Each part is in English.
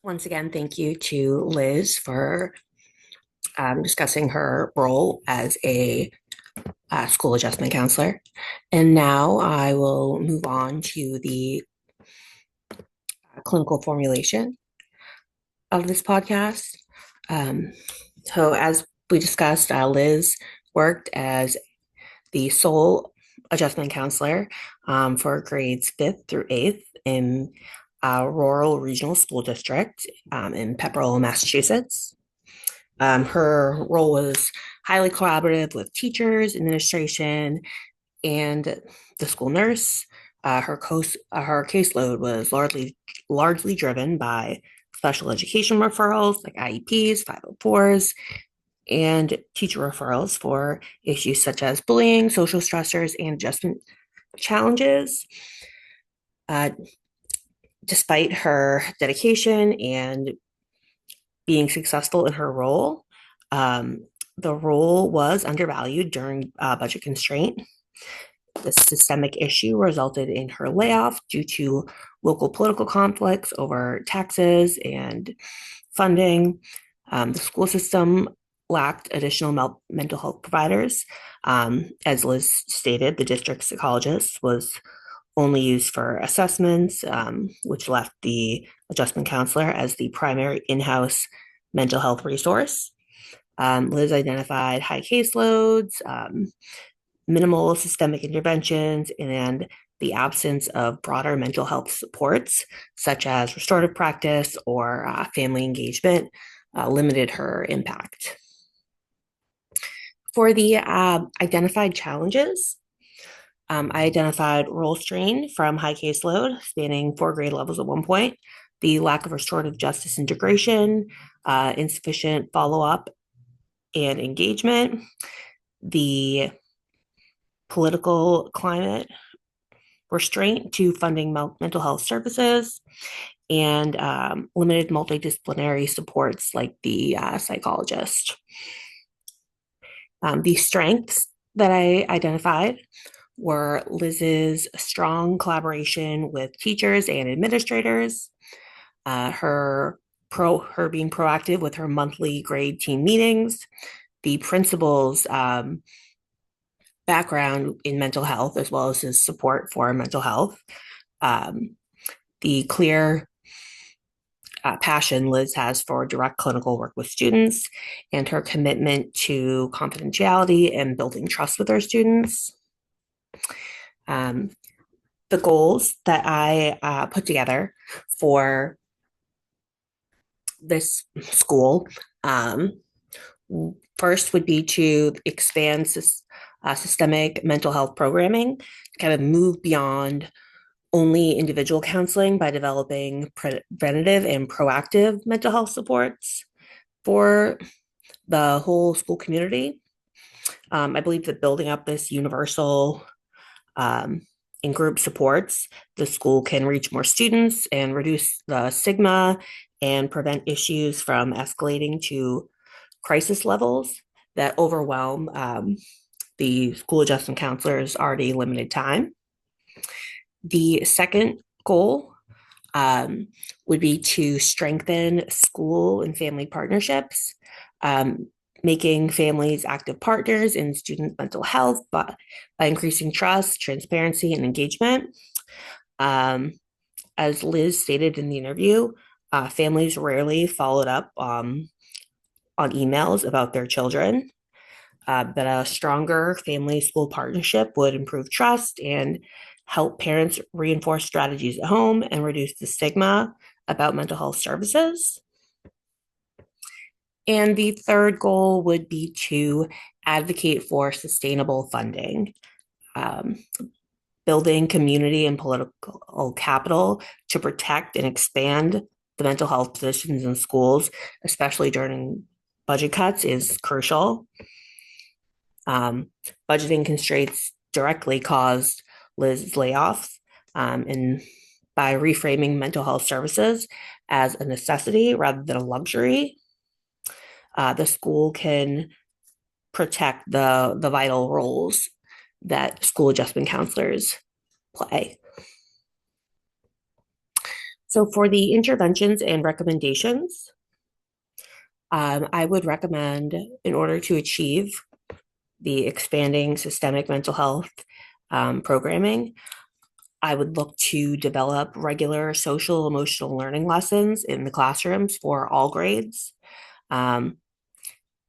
Once again, thank you to Liz for discussing her role as a school adjustment counselor. And now I will move on to the clinical formulation of this podcast. Um, as we discussed, Liz worked as the sole adjustment counselor for grades 5th through 8th in a rural regional school district in Pepperell, Massachusetts. Her role was highly collaborative with teachers, administration, and the school nurse. Her caseload was largely driven by special education referrals like IEPs, 504s, and teacher referrals for issues such as bullying, social stressors, and adjustment challenges. Uh, Despite her dedication and being successful in her role, um, the role was undervalued during budget constraint. The systemic issue resulted in her layoff due to local political conflicts over taxes and funding. The school system lacked additional mental health providers. As Liz stated, the district psychologist was only used for assessments, which left the adjustment counselor as the primary in house mental health resource. Liz identified high caseloads, minimal systemic interventions, and the absence of broader mental health supports, such as restorative practice or family engagement, limited her impact. For the identified challenges, I identified role strain from high caseload spanning 4 grade levels at one point, the lack of restorative justice integration, insufficient follow up and engagement, the political climate restraint to funding mental health services, and limited multidisciplinary supports like the psychologist. The strengths that I identified were Liz's strong collaboration with teachers and administrators, her being proactive with her monthly grade team meetings, the principal's background in mental health as well as his support for mental health, the clear passion Liz has for direct clinical work with students, and her commitment to confidentiality and building trust with her students. The goals that I put together for this school, first would be to expand systemic mental health programming, kind of move beyond only individual counseling by developing preventative and proactive mental health supports for the whole school community. I believe that building up this universal in group supports, the school can reach more students and reduce the stigma and prevent issues from escalating to crisis levels that overwhelm the school adjustment counselor's already limited time. The second goal would be to strengthen school and family partnerships, making families active partners in student mental health by increasing trust, transparency, and engagement. As Liz stated in the interview, families rarely followed up on emails about their children, but a stronger family school partnership would improve trust and help parents reinforce strategies at home and reduce the stigma about mental health services. And the third goal would be to advocate for sustainable funding, building community and political capital to protect and expand the mental health positions in schools, especially during budget cuts, is crucial. Budgeting constraints directly caused Liz's layoffs, and by reframing mental health services as a necessity rather than a luxury, the school can protect the vital roles that school adjustment counselors play. So for the interventions and recommendations, I would recommend, in order to achieve the expanding systemic mental health programming, I would look to develop regular social emotional learning lessons in the classrooms for all grades. Um,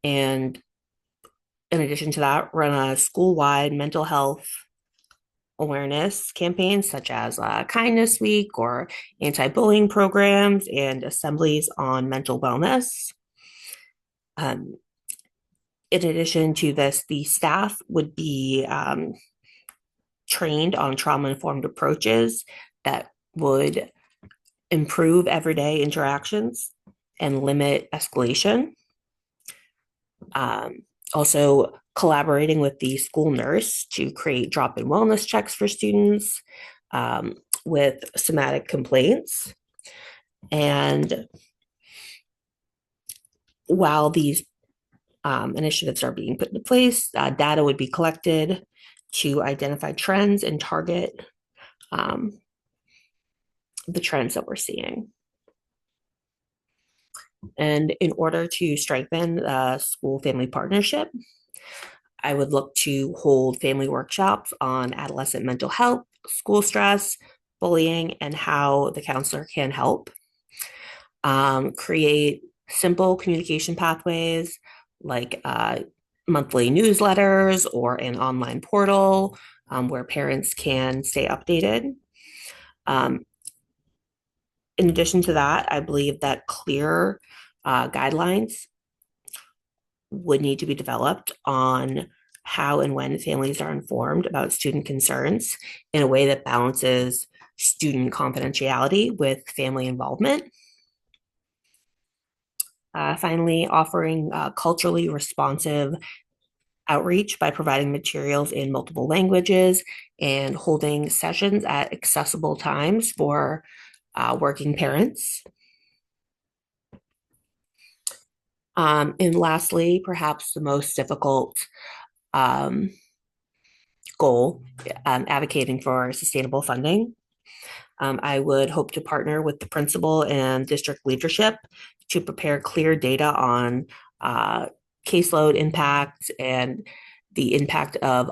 and in addition to that, run a school-wide mental health awareness campaigns such as Kindness Week or anti-bullying programs and assemblies on mental wellness. Um, in addition to this, the staff would be trained on trauma-informed approaches that would improve everyday interactions and limit escalation. Um, Also, collaborating with the school nurse to create drop in wellness checks for students with somatic complaints. And while these initiatives are being put into place, data would be collected to identify trends and target um, the trends that we're seeing. And in order to strengthen the school family partnership, I would look to hold family workshops on adolescent mental health, school stress, bullying, and how the counselor can help. Create simple communication pathways like monthly newsletters or an online portal where parents can stay updated. Um, in addition to that, I believe that clear guidelines would need to be developed on how and when families are informed about student concerns in a way that balances student confidentiality with family involvement. Finally, offering culturally responsive outreach by providing materials in multiple languages and holding sessions at accessible times for working parents. And lastly, perhaps the most difficult um, goal, advocating for sustainable funding. I would hope to partner with the principal and district leadership to prepare clear data on caseload impact and the impact of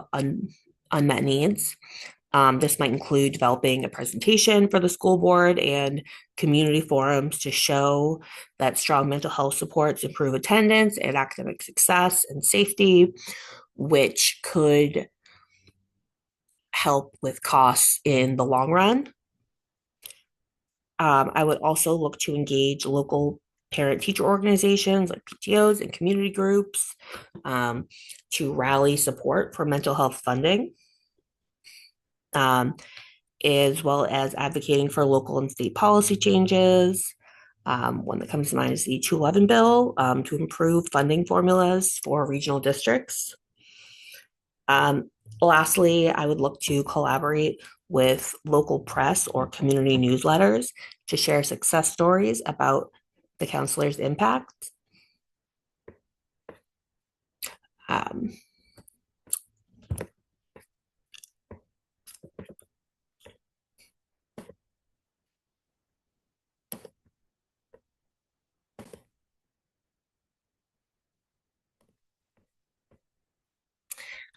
unmet needs. This might include developing a presentation for the school board and community forums to show that strong mental health supports improve attendance and academic success and safety, which could help with costs in the long run. I would also look to engage local parent teacher organizations like PTOs and community groups to rally support for mental health funding, as well as advocating for local and state policy changes. One that comes to mind is the 211 bill to improve funding formulas for regional districts. Lastly, I would look to collaborate with local press or community newsletters to share success stories about the counselor's impact. Um,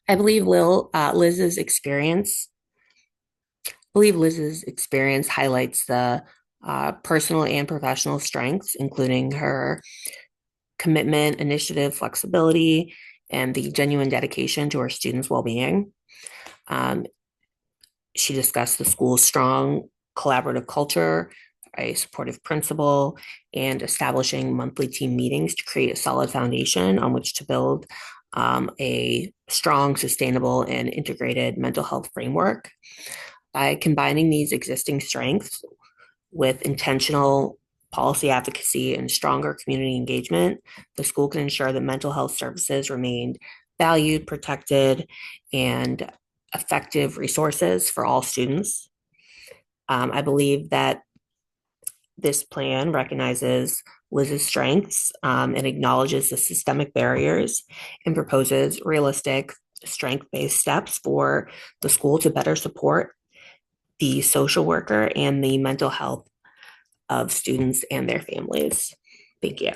I believe Liz's experience. I believe Liz's experience highlights the personal and professional strengths, including her commitment, initiative, flexibility, and the genuine dedication to her students' well-being. Um, she discussed the school's strong collaborative culture, a supportive principal, and establishing monthly team meetings to create a solid foundation on which to build a strong, sustainable, and integrated mental health framework. By combining these existing strengths with intentional policy advocacy and stronger community engagement, the school can ensure that mental health services remain valued, protected, and effective resources for all students. I believe that this plan recognizes Liz's strengths and acknowledges the systemic barriers and proposes realistic, strength based steps for the school to better support the social worker and the mental health of students and their families. Thank you.